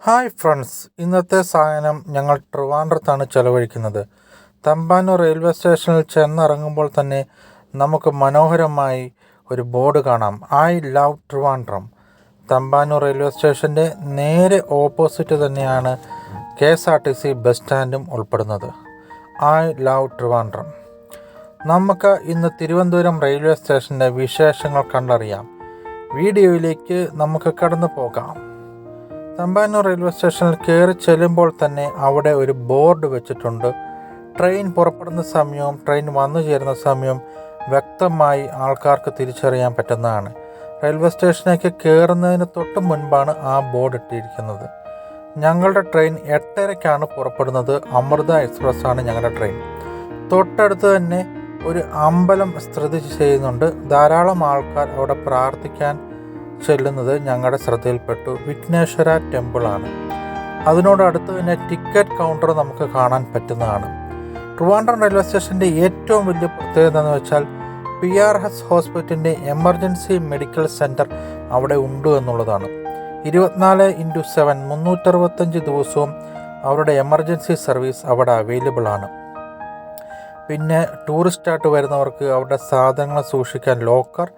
Hi friends, ഇന്നത്തെ സായാഹ്നം ഞങ്ങൾ ട്രിവാൻഡ്രത്താണ് ചെലവഴിക്കുന്നത്. തമ്പാനൂർ റെയിൽവേ സ്റ്റേഷനിൽ ചെന്നിറങ്ങുമ്പോൾ തന്നെ നമുക്ക് മനോഹരമായി ഒരു ബോർഡ് കാണാം, I love Trivandrum. Thampanoor railway സ്റ്റേഷൻ്റെ നേരെ ഓപ്പോസിറ്റ് തന്നെയാണ് KSRTC ബസ് സ്റ്റാൻഡും ഉൾപ്പെടുന്നത്. I love Trivandrum. നമുക്ക് ഇന്ന് തിരുവനന്തപുരം റെയിൽവേ സ്റ്റേഷൻ്റെ വിശേഷങ്ങൾ കണ്ടറിയാം. വീഡിയോയിലേക്ക് നമുക്ക് കടന്നു പോകാം. തമ്പാനൂർ റെയിൽവേ സ്റ്റേഷനിൽ കയറി ചെല്ലുമ്പോൾ തന്നെ അവിടെ ഒരു ബോർഡ് വെച്ചിട്ടുണ്ട്. ട്രെയിൻ പുറപ്പെടുന്ന സമയവും ട്രെയിൻ വന്നു ചേരുന്ന സമയവും വ്യക്തമായി ആൾക്കാർക്ക് തിരിച്ചറിയാൻ പറ്റുന്നതാണ്. റെയിൽവേ സ്റ്റേഷനിലേക്ക് കയറുന്നതിന് തൊട്ട് മുൻപാണ് ആ ബോർഡ് ഇട്ടിരിക്കുന്നത്. ഞങ്ങളുടെ ട്രെയിൻ 8:30ക്കാണ് പുറപ്പെടുന്നത്. അമൃത എക്സ്പ്രസ് ആണ് ഞങ്ങളുടെ ട്രെയിൻ. തൊട്ടടുത്ത് തന്നെ ഒരു അമ്പലം സ്ഥിതി ചെയ്യുന്നുണ്ട്. ധാരാളം ആൾക്കാർ അവിടെ പ്രാർത്ഥിക്കാൻ ചെല്ലുന്നത് ഞങ്ങളുടെ ശ്രദ്ധയിൽപ്പെട്ടു. വിഘ്നേശ്വര ടെമ്പിളാണ്. അതിനോടടുത്ത് തന്നെ ടിക്കറ്റ് കൗണ്ടർ നമുക്ക് കാണാൻ പറ്റുന്നതാണ്. ട്രിവാൻഡ്രം റെയിൽവേ സ്റ്റേഷൻ്റെ ഏറ്റവും വലിയ പ്രത്യേകത എന്ന് വെച്ചാൽ PRS ഹോസ്പിറ്റലിൻ്റെ എമർജൻസി മെഡിക്കൽ സെൻറ്റർ അവിടെ ഉണ്ട് എന്നുള്ളതാണ്. 24/7 365 ദിവസവും അവരുടെ എമർജൻസി സർവീസ് അവിടെ അവൈലബിൾ ആണ്. പിന്നെ ടൂറിസ്റ്റായിട്ട് വരുന്നവർക്ക് അവരുടെ സാധനങ്ങൾ സൂക്ഷിക്കാൻ ലോക്കർ,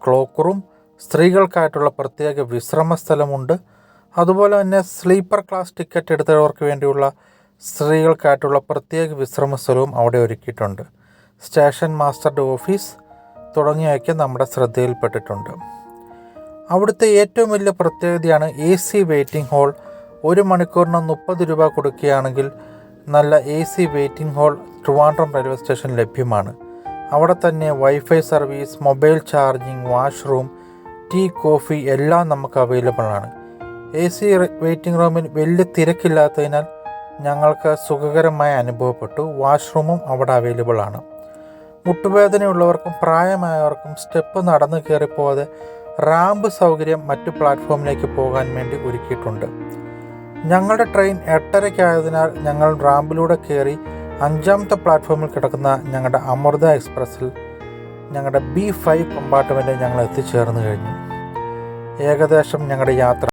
ക്ലോക്ക് റൂം, സ്ത്രീകൾക്കായിട്ടുള്ള പ്രത്യേക വിശ്രമ സ്ഥലമുണ്ട്. അതുപോലെ തന്നെ സ്ലീപ്പർ ക്ലാസ് ടിക്കറ്റ് എടുത്തവർക്ക് വേണ്ടിയുള്ള സ്ത്രീകൾക്കായിട്ടുള്ള പ്രത്യേക വിശ്രമ സ്ഥലവും അവിടെ ഒരുക്കിയിട്ടുണ്ട്. സ്റ്റേഷൻ മാസ്റ്ററുടെ ഓഫീസ് തുടങ്ങിയവയൊക്കെ നമ്മുടെ ശ്രദ്ധയിൽപ്പെട്ടിട്ടുണ്ട്. അവിടുത്തെ ഏറ്റവും വലിയ പ്രത്യേകതയാണ് AC വെയിറ്റിംഗ് ഹാൾ. 1 മണിക്കൂറിന് 30 രൂപ കൊടുക്കുകയാണെങ്കിൽ നല്ല AC waiting hall Trivandrum railway station ലഭ്യമാണ്. അവിടെ തന്നെ wifi service, mobile charging, washroom, tea, coffee എല്ലാം നമുക്ക് അവൈലബിൾ ആണ്. AC വെയിറ്റിംഗ് റൂമിൽ വലിയ തിരക്കില്ലാത്തതിനാൽ ഞങ്ങൾക്ക് സുഖകരമായി അനുഭവപ്പെട്ടു. വാഷ്റൂമും അവിടെ അവൈലബിൾ ആണ്. മുട്ടുവേദനയുള്ളവർക്കും പ്രായമായവർക്കും സ്റ്റെപ്പ് നടന്നു കയറിപ്പോകാതെ റാമ്പ് സൗകര്യം മറ്റു പ്ലാറ്റ്ഫോമിലേക്ക് പോകാൻ വേണ്ടി ഒരുക്കിയിട്ടുണ്ട്. ഞങ്ങളുടെ ട്രെയിൻ 8:30 ഞങ്ങൾ റാമ്പിലൂടെ കയറി 5ാമത്തെ പ്ലാറ്റ്ഫോമിൽ കിടക്കുന്ന ഞങ്ങളുടെ അമൃത എക്സ്പ്രസ്സിൽ ഞങ്ങളുടെ B5 കമ്പാർട്ട്മെൻറ്റിൽ ഞങ്ങൾ എത്തിച്ചേർന്ന് കഴിഞ്ഞു. ഏകദേശം ഞങ്ങളുടെ യാത്ര